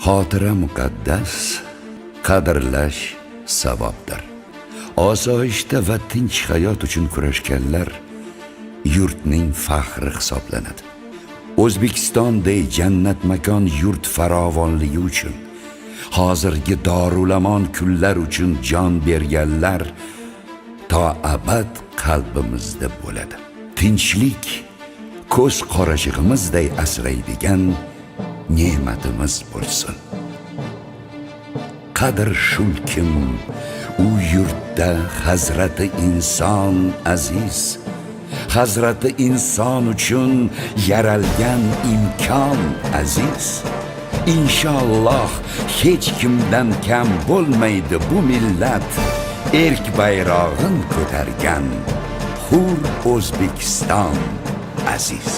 Xotira muqaddas, qadrlash savobdir. Osoyishta va tinch hayot uchun kurashganlar yurtning faxri hisoblanadi. O'zbekistonday jannat makon yurt farovonligi uchun, hozirgi dorulamon kunlar uchun jon berganlar to abad qalbimizda bo'ladi. Tinchlik ko'z qorachig'imizday asraydigan ne'matimiz bo'lsin. Qadr shulkim u yurtda Hazrati inson aziz, Hazrati inson uchun yaralgan imkon aziz. İnşallah hech kimdan kam bo'lmaydi bu millat, erk bayrog'in ko'targan hur O'zbekiston aziz.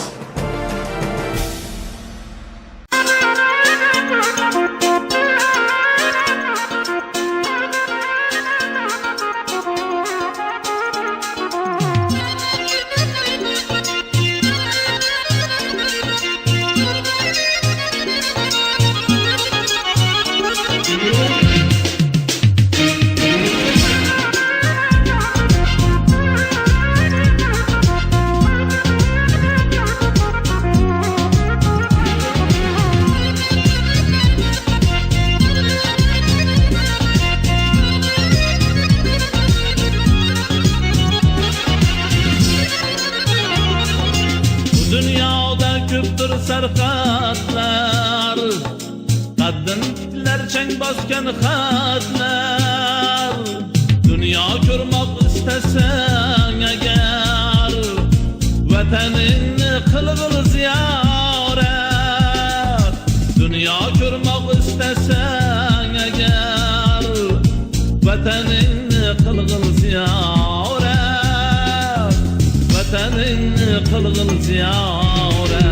Dünyada köptür sarqatlar, qaddinlar chang bosgan xatlar. Dünya ko'rmoq istasang agar, vataningni qilg'il ziyorat. Dünya ko'rmoq istasang agar, vataningni qilg'il ziyorat. Vataningni qilg'il ziyorat.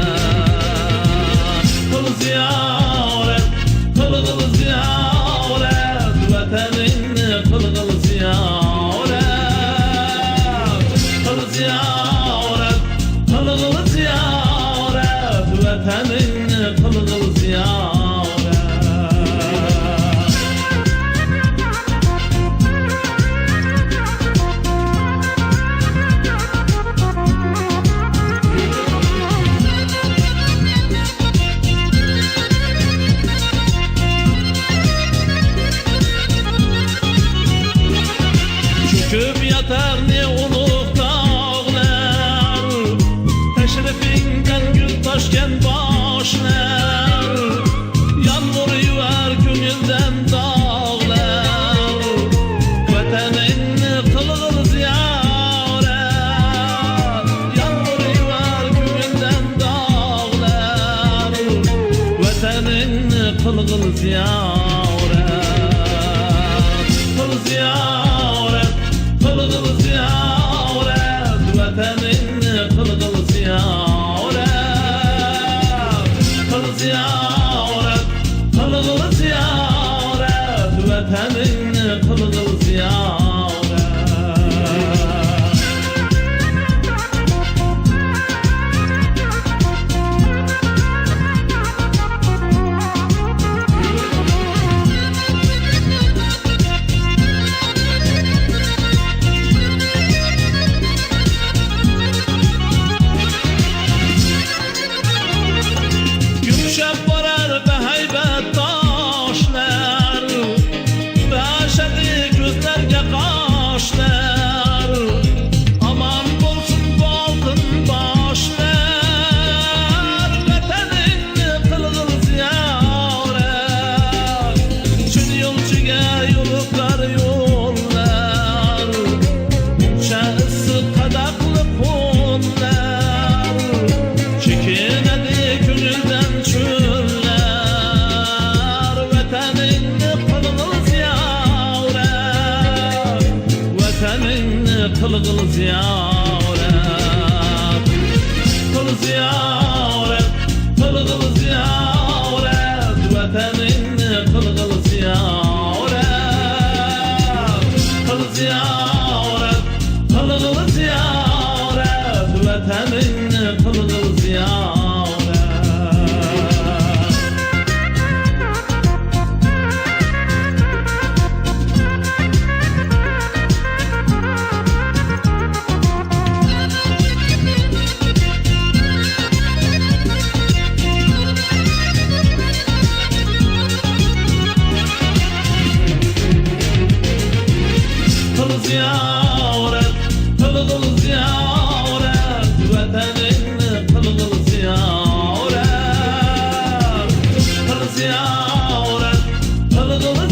Qil ziyorat, qilg'il ziyorat. Vataningni qilg'il ziyorat. Qil ziyorat, qilg'il ziyorat. Vataningni qilg'il ziyorat. Çöküp yatar ne uluk dağlar, teşrifinden gül taşken başlar. Yağmur yuvar gönülden dağlar, vataningni qilg'il ziyorat. Yağmur yuvar gönülden dağlar, vataningni qilg'il ziyorat. Qil ziyorat, qilg'il ziyorat. Vataningni qilg'il ziyorat. Qil ziyorat, qilg'il ziyorat. Vataningni qilg'il ziyorat. Yumuşab borar bahaybat toshlar, bashadi ko'zlarga qoshlar. Aman bo'lsin boltin boshlar, vataningni qilg'il ziyorat. Chun yo'lchiga yo'liqlar yo'llar, muncha issiq qadaqli qo'llar. Chekinadi ko'ngildan cho'llar, vataningni qilg'il ziyorat. Vataningni qilg'il ziyorat. Qil ziyorat, qilg'il ziyorat. Vataningni qilg'il ziyorat. Qil ziyorat, qilg'il ziyorat. Vataningni qilg'il ziyorat. ziyaret, kılgıl ziyaret, vatanını kılgıl ziyaret, kıl ziyaret, kılgıl